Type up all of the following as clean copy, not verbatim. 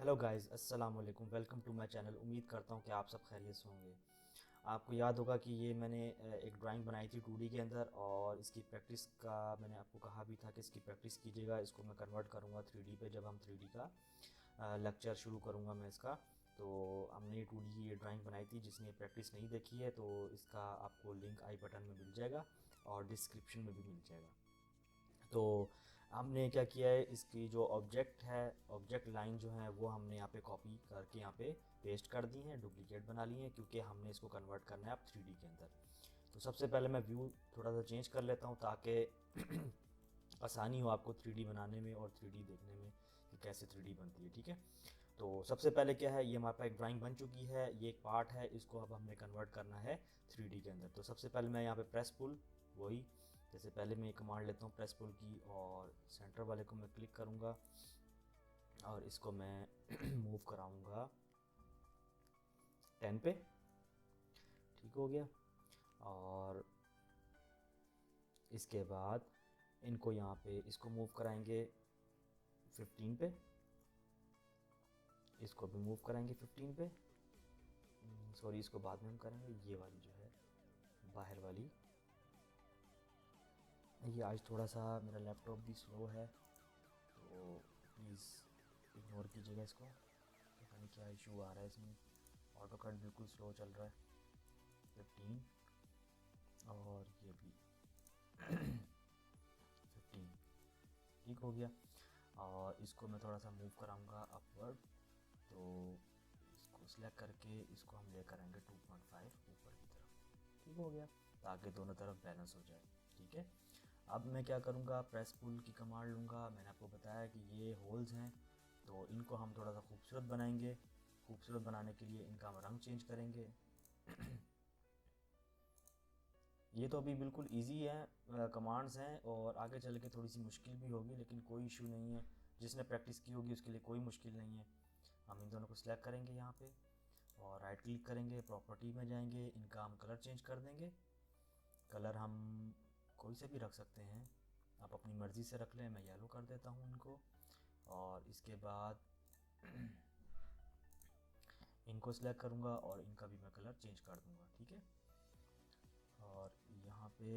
Hello guys, अस्सलाम वालेकुम। Welcome to my channel. उम्मीद करता हूँ कि आप सब खैरियत से होंगे। आपको याद होगा कि ये मैंने एक ड्राइंग बनाई थी 2D के अंदर, और इसकी प्रैक्टिस का मैंने आपको कहा भी था कि इसकी प्रैक्टिस कीजिएगा। इसको मैं कन्वर्ट करूँगा 3D पे जब हम 3D का लेक्चर शुरू करूँगा मैं इसका। तो हमने ये 2D की ये ड्राइंग बनाई थी। जिसने प्रैक्टिस नहीं देखी है तो इसका आपको लिंक आई बटन में मिल जाएगा और डिस्क्रिप्शन में भी मिल जाएगा। तो हमने क्या किया है, इसकी जो ऑब्जेक्ट है, ऑब्जेक्ट लाइन जो है वो हमने यहाँ पे कॉपी करके यहाँ पे पेस्ट कर दी हैं, डुप्लीकेट बना ली हैं, क्योंकि हमने इसको कन्वर्ट करना है अब 3D के अंदर। तो सबसे पहले मैं व्यू थोड़ा सा चेंज कर लेता हूँ ताकि आसानी हो आपको 3D बनाने में और 3D देखने में कि कैसे 3D बनती है। ठीक है, तो सबसे पहले क्या है, ये हमारे पास एक ड्राइंग बन चुकी है, ये एक पार्ट है, इसको अब हमने कन्वर्ट करना है 3D के अंदर। तो सबसे पहले मैं यहाँ पे प्रेस पुल, वही जैसे पहले मैं कमांड लेता हूँ प्रेस पुल की, और सेंटर वाले को मैं क्लिक करूँगा और इसको मैं मूव कराऊँगा 10 पे। ठीक हो गया। और इसके बाद इनको यहाँ पे इसको मूव कराएंगे 15 पे, इसको भी मूव कराएंगे 15 पे। सॉरी, इसको बाद में हम करेंगे। ये वाली जो है बाहर वाली, ये आज थोड़ा सा मेरा लैपटॉप भी स्लो है तो प्लीज़ इग्नोर कीजिएगा इसको। पता नहीं क्या इशू आ रहा है इसमें, ऑटो कट बिल्कुल स्लो चल रहा है। 15 और ये भी 15 ठीक हो गया। और इसको मैं थोड़ा सा मूव कराऊंगा अपवर्ड, तो इसको सिलेक्ट करके इसको हम ले करेंगे 2.5 ऊपर की तरफ। ठीक हो गया, ताकि दोनों तरफ बैलेंस हो जाए। ठीक है, अब मैं क्या करूँगा, प्रेस पुल की कमांड लूँगा। मैंने आपको बताया कि ये होल्स हैं, तो इनको हम थोड़ा सा खूबसूरत बनाएंगे। खूबसूरत बनाने के लिए इनका हम रंग चेंज करेंगे। ये तो अभी बिल्कुल इजी है, कमांड्स हैं, और आगे चल के थोड़ी सी मुश्किल भी होगी, लेकिन कोई इशू नहीं है। जिसने प्रैक्टिस की होगी उसके लिए कोई मुश्किल नहीं है। हम इन दोनों को सिलेक्ट करेंगे यहाँ पे और राइट क्लिक करेंगे, प्रॉपर्टी में जाएंगे, इनका हम कलर चेंज कर देंगे। कलर हम कोई से भी रख सकते हैं, आप अपनी मर्ज़ी से रख लें। मैं येलो कर देता हूँ इनको, और इसके बाद इनको सिलेक्ट करूँगा और इनका भी मैं कलर चेंज कर दूँगा। ठीक है, और यहाँ पे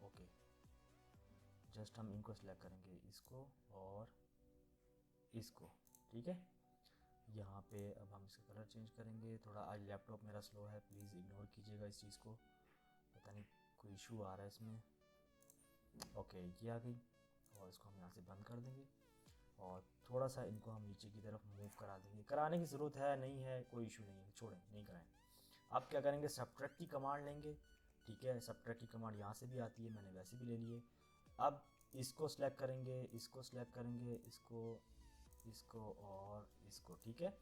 ओके, जस्ट हम इनको सिलेक्ट करेंगे, इसको और इसको। ठीक है, यहाँ पे अब हम इसका कलर चेंज करेंगे। थोड़ा आज लैपटॉप मेरा स्लो है, प्लीज़ इग्नोर कीजिएगा इस चीज़ को, पता नहीं कोई इशू आ रहा है इसमें। ओके, ये आ गई, और इसको हम यहाँ से बंद कर देंगे, और थोड़ा सा इनको हम नीचे की तरफ मूव करा देंगे। कराने की ज़रूरत है नहीं है, कोई इशू नहीं है, छोड़ें, नहीं कराएं। अब क्या करेंगे, सबट्रैक्ट की कमांड लेंगे। ठीक है, सबट्रैक्ट की कमांड यहाँ से भी आती है, मैंने वैसे भी ले लिए। अब इसको सिलेक्ट करेंगे, इसको सिलेक्ट करेंगे, इसको, इसको और इसको। ठीक है,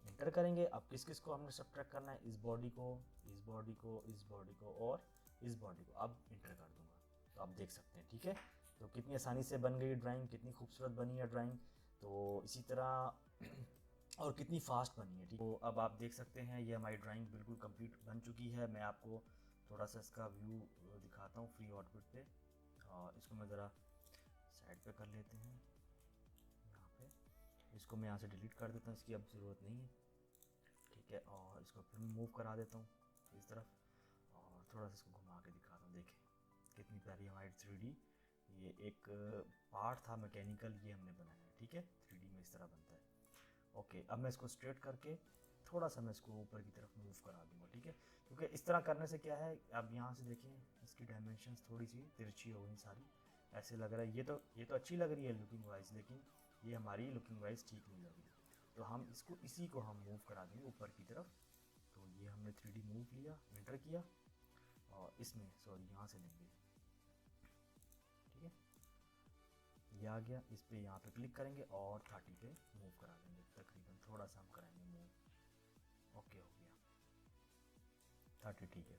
इंटर करेंगे। अब किस किस को हमने सबट्रैक्ट करना है, इस बॉडी को, इस बॉडी को, इस बॉडी को और इस बॉडी को। अब इंटर कर दूंगा तो आप देख सकते हैं। ठीक है, तो कितनी आसानी से बन गई ड्राइंग, कितनी खूबसूरत बनी है ड्राइंग। तो इसी तरह और कितनी फास्ट बनी है। ठीक, तो अब आप देख सकते हैं ये हमारी ड्राइंग बिल्कुल कंप्लीट बन चुकी है। मैं आपको थोड़ा सा इसका व्यू दिखाता हूँ फ्री आउटपुट पे, और इसको मैं ज़रा साइड पे कर लेते हैं यहाँ पे। इसको मैं यहाँ से डिलीट कर देता हूँ, इसकी अब ज़रूरत नहीं है। ठीक है, और इसको फिर मूव करा देता हूँ इस तरफ, और थोड़ा सा इसको घुमा के दिखाता हूँ। देखें कितनी प्यारी हमारी 3D, ये एक पार्ट था मैकेनिकल, ये हमने बनाया है। ठीक है, 3D में इस तरह बनता है। ओके, अब मैं इसको स्ट्रेट करके थोड़ा सा मैं इसको ऊपर की तरफ मूव करा दूंगा। ठीक है, क्योंकि इस तरह करने से क्या है, अब यहाँ से देखें इसकी डायमेंशंस थोड़ी सी तिरछी हो गई सारी, ऐसे लग रहा है। ये तो अच्छी लग रही है लुकिंग वाइज, लेकिन ये हमारी लुकिंग वाइज ठीक नहीं लग रही। तो हम इसको, इसी को हम मूव करा देंगे ऊपर की तरफ। तो ये हमने 3D मूव लिया, एंटर किया, और इसमें सॉरी यहाँ से लेंगे। ठीक है, ये आ गया, इस पे यहाँ पे क्लिक करेंगे और 30 पे मूव करा देंगे, तकरीबन थोड़ा सा हम कराएंगे मूव। ओके हो गया 30। ठीक है,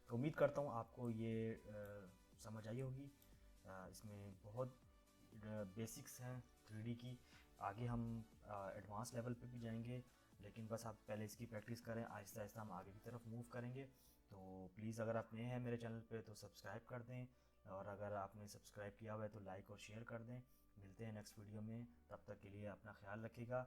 तो उम्मीद करता हूँ आपको ये समझ आई होगी। इसमें बहुत बेसिक्स हैं 3D की। आगे हम एडवांस लेवल पे भी जाएंगे, लेकिन बस आप पहले इसकी प्रैक्टिस करें, आहिस्ता आहिस्ता हम आगे की तरफ मूव करेंगे। तो प्लीज़ अगर आप नए हैं मेरे चैनल पे तो सब्सक्राइब कर दें, और अगर आपने सब्सक्राइब किया हुआ है तो लाइक और शेयर कर दें। मिलते हैं नेक्स्ट वीडियो में, तब तक के लिए अपना ख्याल रखिएगा।